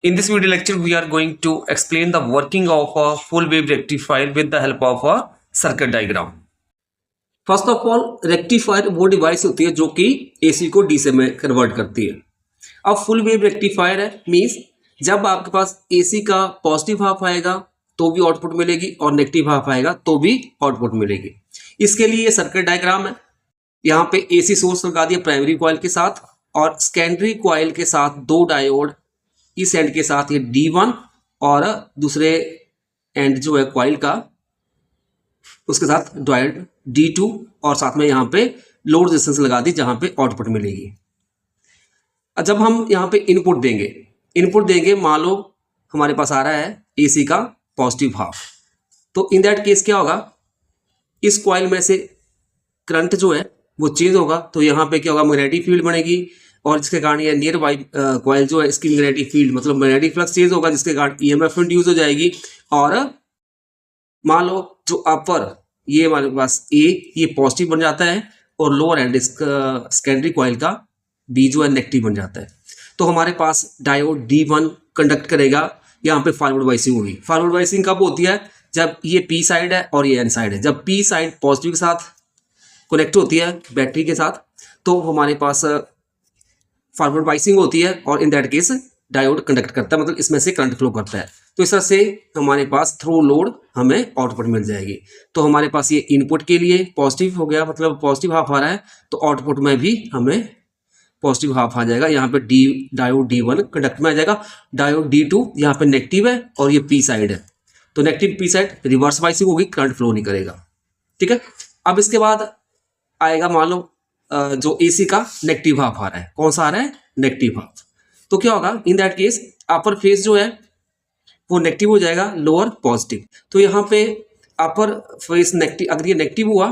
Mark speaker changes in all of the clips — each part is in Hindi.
Speaker 1: In this video lecture, we are going to explain the working of a full wave rectifier with the help of a circuit diagram. First of all rectifier वो डिवाइस होती है जो कि एसी को डीसी में कन्वर्ट करती है। अब फुल वेव रेक्टिफायर है मींस जब आपके पास एसी का पॉजिटिव हाफ आएगा तो भी आउटपुट मिलेगी और नेगेटिव हाफ आएगा तो भी आउटपुट मिलेगी। इसके लिए ये सर्किट डायग्राम है। यहाँ पे एसी सोर्स लगा दिया प्राइमरी कॉइल के साथ और सेकेंडरी कॉइल के साथ दो डायोड, इस एंड के साथ ये D1 और दूसरे एंड जो है कॉइल का उसके साथ डायोड D2 और साथ में यहाँ पे लोड रेजिस्टेंस लगा दी जहाँ पे आउटपुट मिलेगी। जब हम यहाँ पे इनपुट देंगे मान लो हमारे पास आ रहा है एसी का पॉजिटिव हाफ, तो इन दैट केस क्या होगा, इस कॉइल में से करंट जो है वो चेंज होगा तो यहाँ पे क्या होगा, मैग्नेटिक फील्ड बनेगी और जिसके कारण ये नियर बाई कॉइल जो है इसकी मैग्नेटिक फील्ड मतलब मैग्नेटिक फ्लक्स चेंज होगा जिसके कारण ईएमएफ इंड्यूस हो जाएगी। और मान लो जो अपर ये हमारे पास ये पॉजिटिव बन जाता है और लोअर एंड इसका सेकेंडरी कॉइल का बी जो है नेगेटिव बन जाता है। तो हमारे पास डायोड D1 कंडक्ट करेगा, यहाँ पे फॉरवर्ड वाइसिंग होगी। फॉरवर्ड वाइसिंग कब होती है, जब ये पी साइड है और ये एन साइड है। जब पी साइड पॉजिटिव के साथ कनेक्ट होती है बैटरी के साथ तो हमारे पास फॉरवर्ड वाइसिंग होती है और in that case diode conduct करता है, मतलब इसमें से करंट फ्लो करता है। तो इस तरह से हमारे पास थ्रू लोड हमें आउटपुट मिल जाएगी। तो हमारे पास ये इनपुट के लिए पॉजिटिव हो गया, मतलब पॉजिटिव हाफ आ रहा है तो आउटपुट में भी हमें पॉजिटिव हाफ आ जाएगा। यहाँ पे डायोड D1 कंडक्ट में आ जाएगा, डायोड D2 यहाँ पे नेगेटिव है और ये पी साइड है तो नेगेटिव पी साइड रिवर्स वाइसिंग होगी, करंट फ्लो नहीं करेगा। ठीक है, अब इसके बाद आएगा मान लो जो एसी का नेगेटिव हाफ आ रहा है, कौन सा आ रहा है, नेगेटिव हाफ। तो क्या होगा, in that case upper face जो है वो नेगेटिव हो जाएगा, लोअर पॉजिटिव। तो यहाँ पे अपर फेस नेगेटिव, अगर ये नेगेटिव हुआ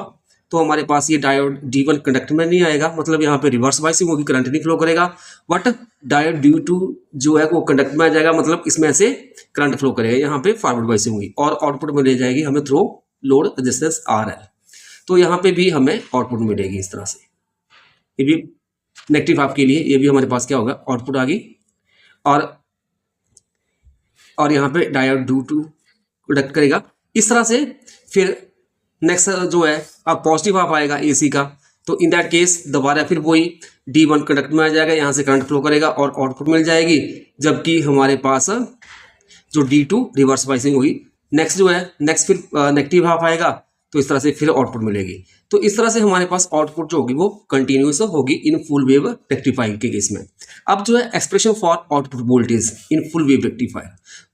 Speaker 1: तो हमारे पास ये डायोड D1 कंडक्ट में नहीं आएगा, मतलब यहाँ पे रिवर्स वाइसिंग होगी, करंट नहीं फ्लो करेगा। बट डायोड D2 जो है वो कंडक्ट में आ जाएगा, मतलब इसमें से करंट फ्लो करेगा, यहाँ पे फॉरवर्ड वाइसिंग होगी और आउटपुट में ले जाएगी हमें थ्रू लोड रेजिस्टेंस RL। तो यहाँ पे भी हमें आउटपुट मिलेगी इस तरह से। ये भी नेगेटिव हाफ के लिए ये भी हमारे पास क्या होगा, आउटपुट आ गई। और यहाँ पे डायोड D2 कंडक्ट करेगा इस तरह से। फिर नेक्स्ट जो है अब पॉजिटिव हाफ आएगा एसी का, तो इन दैट केस दोबारा फिर वही D1 कंडक्ट में आ जाएगा, यहाँ से करंट फ्लो करेगा और आउटपुट मिल जाएगी। जबकि हमारे पास जो D2 रिवर्स वाइसिंग होगी। नेक्स्ट जो है फिर नेगेटिव हाफ आएगा तो इस तरह से फिर आउटपुट मिलेगी। तो इस तरह से हमारे पास आउटपुट जो होगी वो कंटिन्यूस होगी इन फुल वेव रेक्टिफायर के केस में। अब जो है expression for output voltage in full wave rectifier,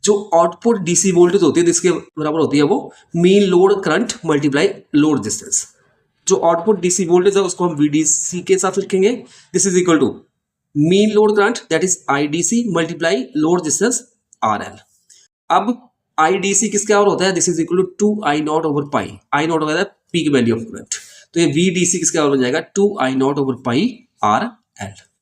Speaker 1: जो आउटपुट डीसी वोल्टेज होती है जिसके बराबर होती है वो mean load current multiply load resistance. जो आउटपुट डीसी वोल्टेज है उसको हम VDC के साथ लिखेंगे, this is equal to mean load current that is IDC multiply load resistance RL। अब IDC किसके और होता है, this is equal to 2I0 over pi. I0 होता है पीक वैल्यू ऑफ करंट, तो ये VDC किसके और बन जाएगा 2I0 ओवर पाई RL।